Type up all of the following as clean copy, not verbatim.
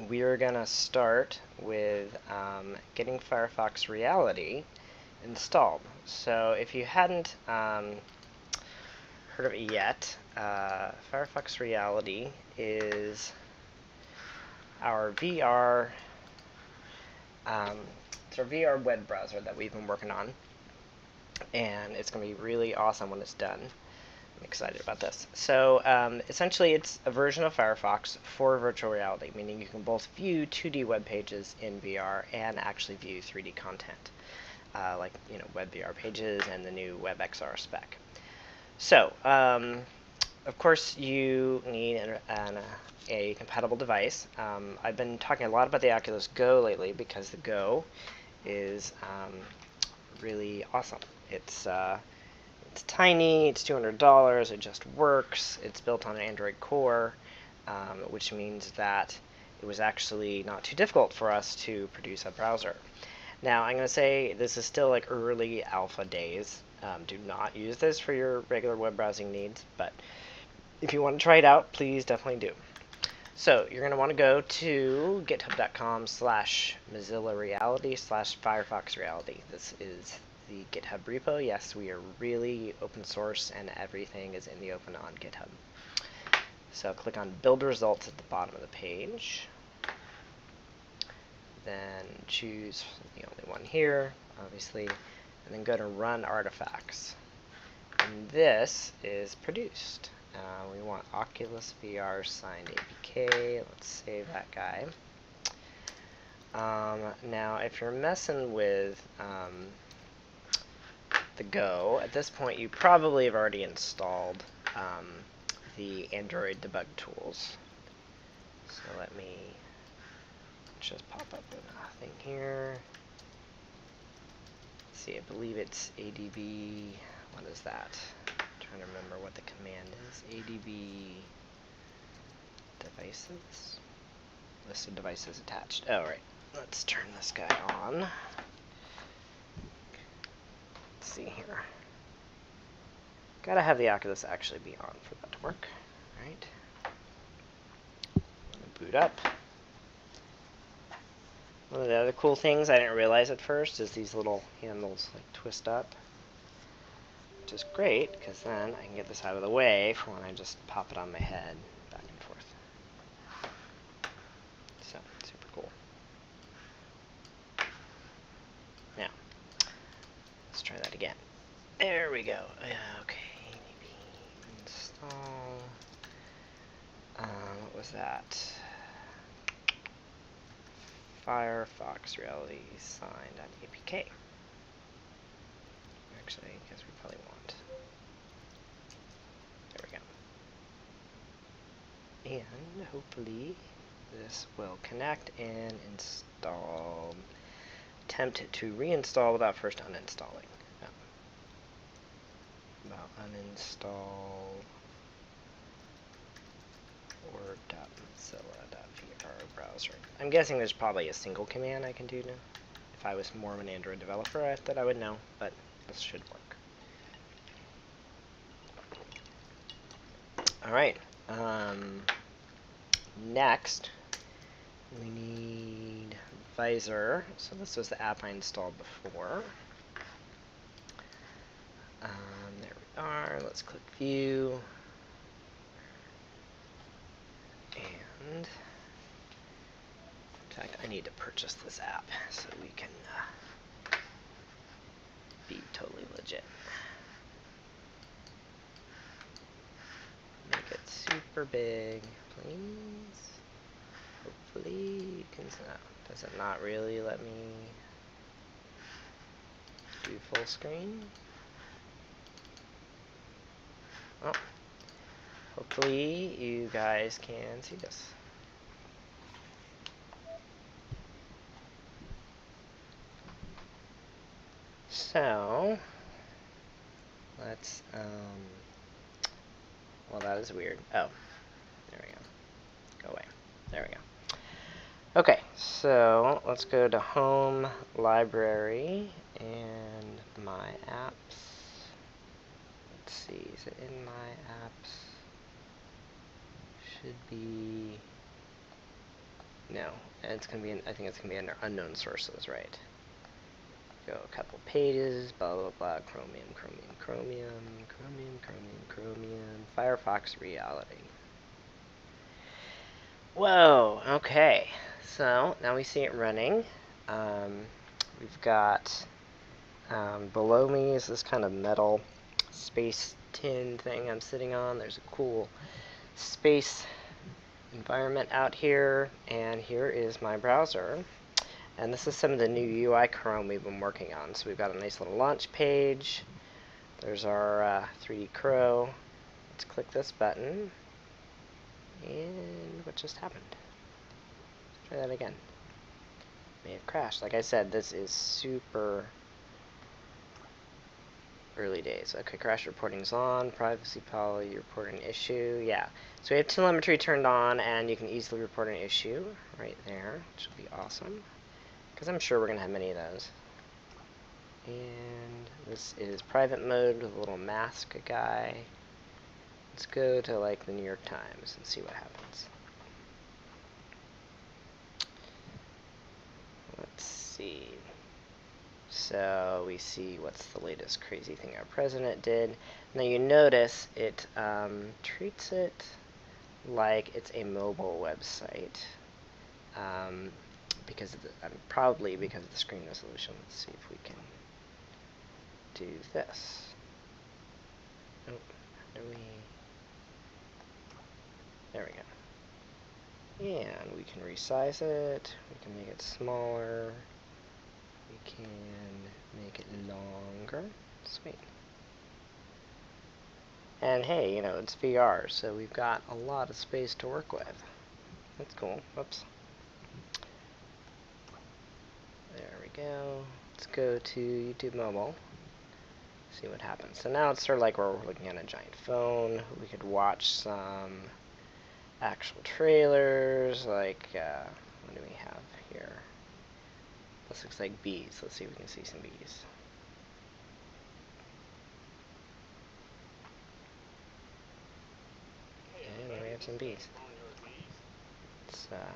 we are going to start with getting Firefox Reality installed. So if you hadn't heard of it yet, Firefox Reality is our VR it's our VR web browser that we've been working on, and it's going to be really awesome when it's done. I'm excited about this. So essentially it's a version of Firefox for virtual reality, meaning you can both view 2D web pages in VR and actually view 3D content, like WebVR pages and the new WebXR spec. So of course you need a compatible device. I've been talking a lot about the Oculus Go lately because the Go is really awesome. It's tiny, it's $200, it just works, it's built on an Android core, which means that it was actually not too difficult for us to produce a browser. Now, I'm going to say this is still like early alpha days. Do not use this for your regular web browsing needs, but if you want to try it out, please definitely do. So you're going to want to go to github.com/Mozilla Reality/Firefox Reality. This is the GitHub repo. Yes, we are really open source and everything is in the open on GitHub. So click on Build Results at the bottom of the page. Then choose the only one here, obviously, and then go to Run Artifacts. And this is produced. We want Oculus VR signed APK. Let's save that guy. Now, if you're messing with the Go, at this point you probably have already installed the Android debug tools. So let me just pop up a thing here. Let's see, I believe it's ADB. What is that? I'm trying to remember what the command is. ADB devices. List of devices attached. Oh, right. Let's turn this guy on. Let's see here. Gotta have the Oculus actually be on for that to work. Right. Boot up. One of the other cool things I didn't realize at first is these little handles like twist up, which is great because then I can get this out of the way for when I just pop it on my head back and forth. So, super cool. Now, let's try that again. There we go. Okay, maybe install. What was that? Firefox Reality signed on APK. Actually, I guess we probably want. There we go. And hopefully this will connect and install. Attempt to reinstall without first uninstalling. About uninstall or .mozilla.vr browser. I'm guessing there's probably a single command I can do now. If I was more of an Android developer, I thought I would know, but this should work. Alright, next we need Visor. So this was the app I installed before. There we are. Let's click View. And in fact, I need to purchase this app so we can be totally legit. Make it super big, please. Hopefully you can. Does it not really let me do full screen? Oh. Hopefully you guys can see this. So let's well, that is weird. Oh, there we go. Go away. There we go. Okay, so let's go to Home, Library, and My Apps. Let's see, is it in My Apps? Should be No, it's gonna be. I think it's gonna be under unknown sources, right? Go a couple pages. Blah blah blah. Chromium. Firefox Reality. Whoa. Okay. So now we see it running. We've got below me is this kind of metal space tin thing I'm sitting on. There's a cool space environment out here, and here is my browser. And this is some of the new UI Chrome we've been working on. So we've got a nice little launch page. There's our 3D Crow. Let's click this button. And what just happened? Let's try that again. May have crashed. Like I said, this is super early days. Okay, crash reporting's on. Privacy policy, report an issue. Yeah. So we have telemetry turned on, and you can easily report an issue right there, which will be awesome. Because I'm sure we're going to have many of those. And this is private mode with a little mask guy. Let's go to like the New York Times and see what happens. Let's see. So we see what's the latest crazy thing our president did. Now you notice it treats it like it's a mobile website. Because of the, probably because of the screen resolution. Let's see if we can do this. Oh, how do we? There we go. And we can resize it. We can make it smaller. We can make it longer. Sweet. And hey, you know, it's VR, so we've got a lot of space to work with. That's cool. Whoops. There we go. Let's go to YouTube Mobile. See what happens. So now it's sort of like we're looking at a giant phone. We could watch some actual trailers, like, what do we have here? This looks like bees. Let's see if we can see some bees. And there we have some bees. It's a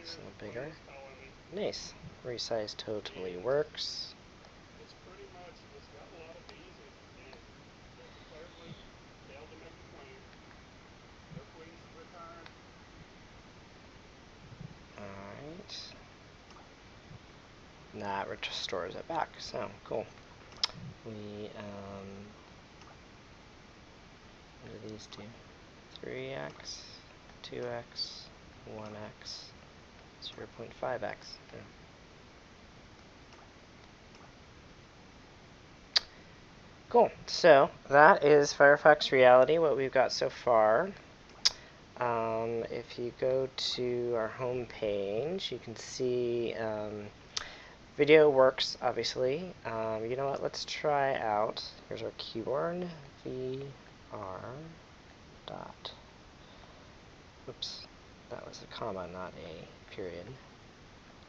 little bigger. Nice. Resize totally works. Alright. That restores it back. So, cool. We, what do these do? 3x, 2x, 1x, 0.5x. Yeah. Cool. So that is Firefox Reality, what we've got so far. If you go to our home page, you can see video works, obviously. You know what? Let's try out. Here's our keyboard. VR dot. Oops, that was a comma, not a period.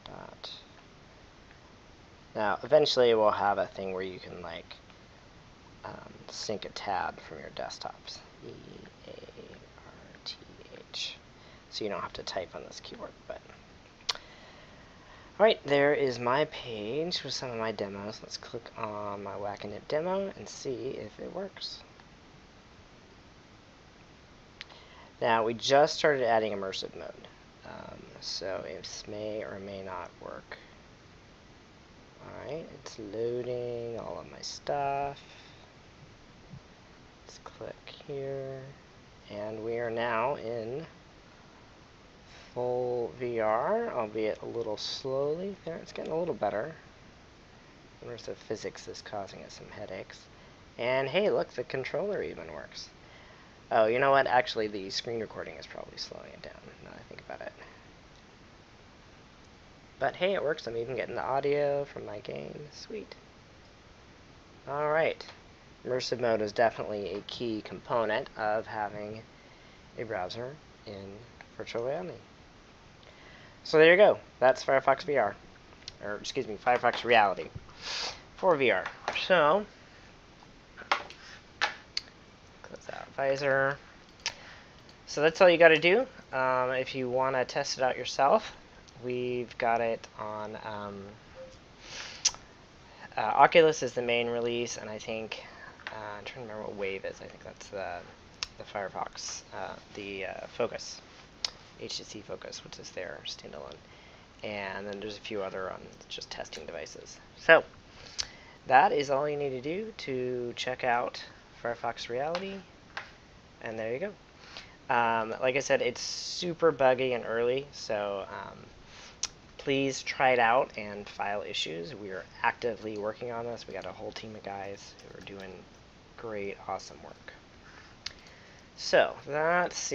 Dot. Now, eventually, we'll have a thing where you can like sync a tab from your desktops. EARTH. So you don't have to type on this keyboard. But alright, there is my page with some of my demos. Let's click on my Whack-A-Knit demo and see if it works. Now, we just started adding immersive mode, so it may or may not work. Alright, it's loading all of my stuff. Let's click here, and we are now in full VR, albeit a little slowly. There, it's getting a little better. Immersive physics is causing us some headaches. And hey, look, the controller even works. Oh, you know what? Actually, the screen recording is probably slowing it down, now that I think about it. But hey, it works. I'm even getting the audio from my game. Sweet. Alright. Immersive mode is definitely a key component of having a browser in virtual reality. So there you go. That's Firefox VR. Or, excuse me, Firefox Reality for VR. So, close out visor. So that's all you got to do. If you want to test it out yourself, we've got it on Oculus is the main release, and I think I'm trying to remember what Wave is. I think that's the Firefox, the Focus, HTC Focus, which is their standalone. And then there's a few other on just testing devices. So that is all you need to do to check out Firefox Reality. And there you go. Like I said, it's super buggy and early, so please try it out and file issues. We are actively working on this. We got a whole team of guys who are doing great, awesome work. So, let's see.